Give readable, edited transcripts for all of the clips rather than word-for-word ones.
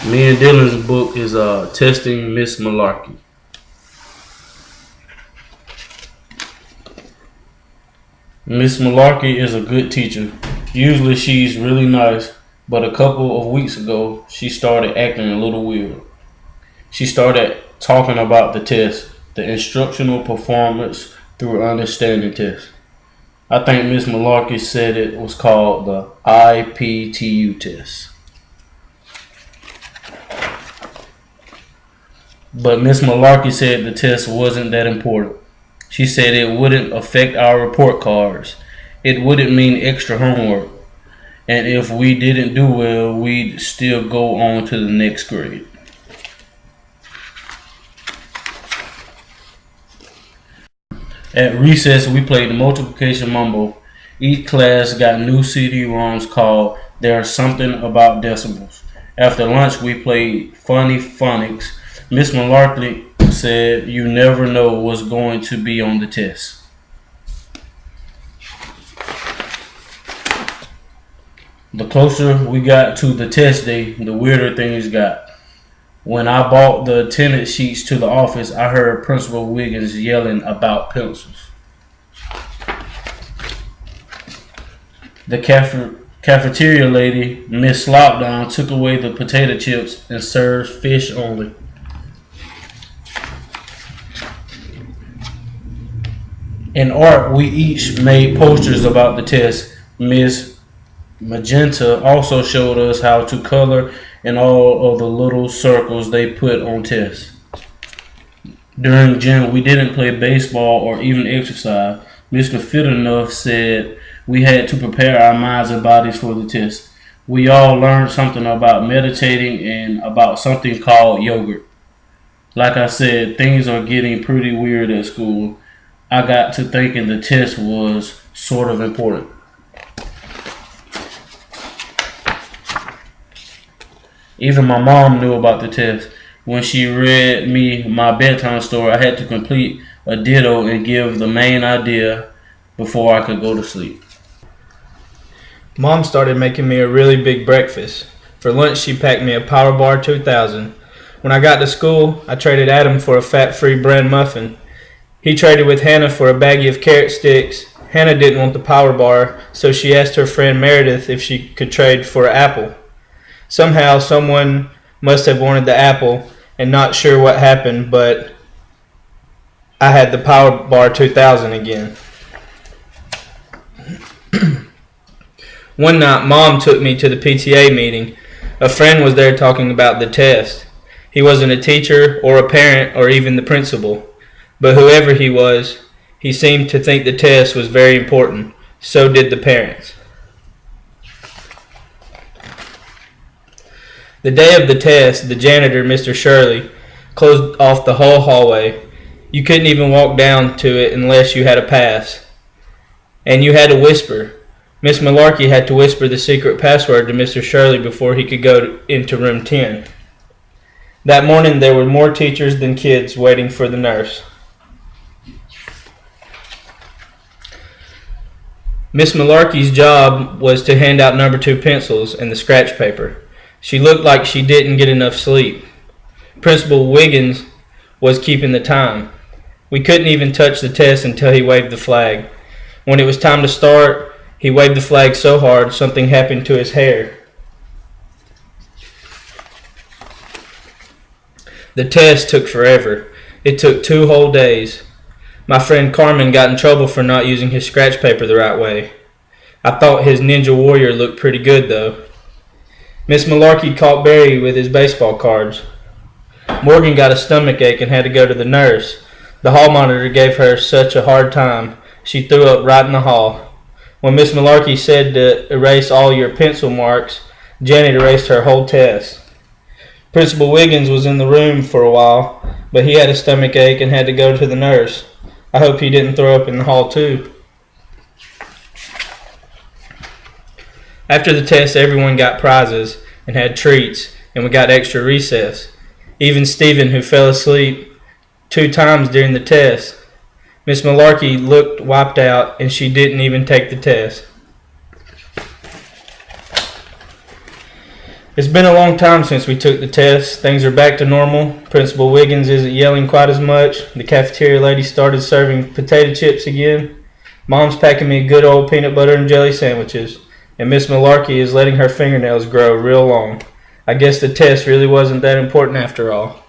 Me and Dylan's book is Testing Miss Malarkey. Miss Malarkey is a good teacher. Usually she's really nice, but a couple of weeks ago she started acting a little weird. She started talking about the test, the instructional performance through understanding test. I think Miss Malarkey said it was called the IPTU test. But Miss Malarkey said the test wasn't that important. She said it wouldn't affect our report cards. It wouldn't mean extra homework. And if we didn't do well, we'd still go on to the next grade. At recess, we played the multiplication mumbo. Each class got new CD-ROMs called There's Something About Decimals. After lunch, we played Funny Phonics. Miss Malarkey said you never know what's going to be on the test. The closer we got to the test day, the weirder things got. When I brought the attendance sheets to the office, I heard Principal Wiggins yelling about pencils. The cafeteria lady, Miss Slopdown, took away the potato chips and served fish only. In art, we each made posters about the test. Miss Magenta also showed us how to color in all of the little circles they put on tests. During gym, we didn't play baseball or even exercise. Mr. Fitternuff said we had to prepare our minds and bodies for the test. We all learned something about meditating and about something called yogurt. Like I said, things are getting pretty weird at school. I got to thinking the test was sort of important. Even my mom knew about the test. When she read me my bedtime story, I had to complete a ditto and give the main idea before I could go to sleep. Mom started making me a really big breakfast. For lunch, she packed me a Power Bar 2000. When I got to school, I traded Adam for a fat-free bran muffin. He traded with Hannah for a baggie of carrot sticks. Hannah didn't want the Power Bar, so she asked her friend Meredith if she could trade for an apple. Somehow, someone must have wanted the apple, and not sure what happened, but I had the Power Bar 2000 again. One night, Mom took me to the PTA meeting. A friend was there talking about the test. He wasn't a teacher or a parent or even the principal. But whoever he was, he seemed to think the test was very important. So did the parents. The day of the test, the janitor, Mr. Shirley, closed off the whole hallway. You couldn't even walk down to it unless you had a pass. And you had to whisper. Miss Malarkey had to whisper the secret password to Mr. Shirley before he could go into room 10. That morning there were more teachers than kids waiting for the nurse. Miss Malarkey's job was to hand out number 2 pencils and the scratch paper. She looked like she didn't get enough sleep. Principal Wiggins was keeping the time. We couldn't even touch the test until he waved the flag. When it was time to start, he waved the flag so hard something happened to his hair. The test took forever. It took 2 whole days. My friend Carmen got in trouble for not using his scratch paper the right way. I thought his Ninja Warrior looked pretty good though. Miss Malarkey caught Barry with his baseball cards. Morgan got a stomach ache and had to go to the nurse. The hall monitor gave her such a hard time. She threw up right in the hall. When Miss Malarkey said to erase all your pencil marks, Janet erased her whole test. Principal Wiggins was in the room for a while, but he had a stomach ache and had to go to the nurse. I hope he didn't throw up in the hall too. After the test, everyone got prizes and had treats, and we got extra recess. Even Stephen, who fell asleep 2 times during the test. Miss Malarkey looked wiped out, and she didn't even take the test. It's been a long time since we took the test. Things are back to normal. Principal Wiggins isn't yelling quite as much. The cafeteria lady started serving potato chips again. Mom's packing me good old peanut butter and jelly sandwiches. And Miss Malarkey is letting her fingernails grow real long. I guess the test really wasn't that important after all.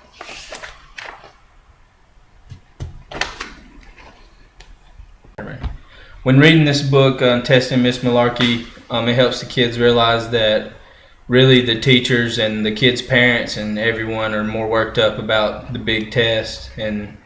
When reading this book, Testing Miss Malarkey, it helps the kids realize that really the teachers and the kids' parents and everyone are more worked up about the big test, and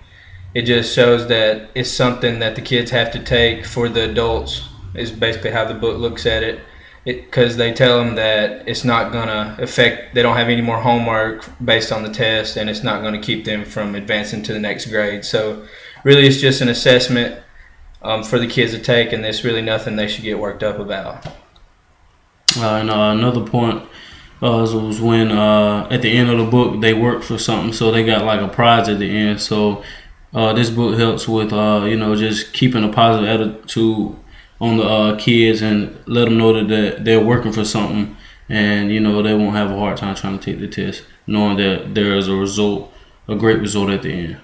it just shows that it's something that the kids have to take for the adults, is basically how the book looks at it, because they tell them that it's not going to affect, they don't have any more homework based on the test, and it's not going to keep them from advancing to the next grade. So really it's just an assessment for the kids to take, and there's really nothing they should get worked up about. And another point was when at the end of the book they worked for something, so they got like a prize at the end. So this book helps with just keeping a positive attitude on the kids and let them know that they're working for something, and they won't have a hard time trying to take the test, knowing that there is a great result at the end.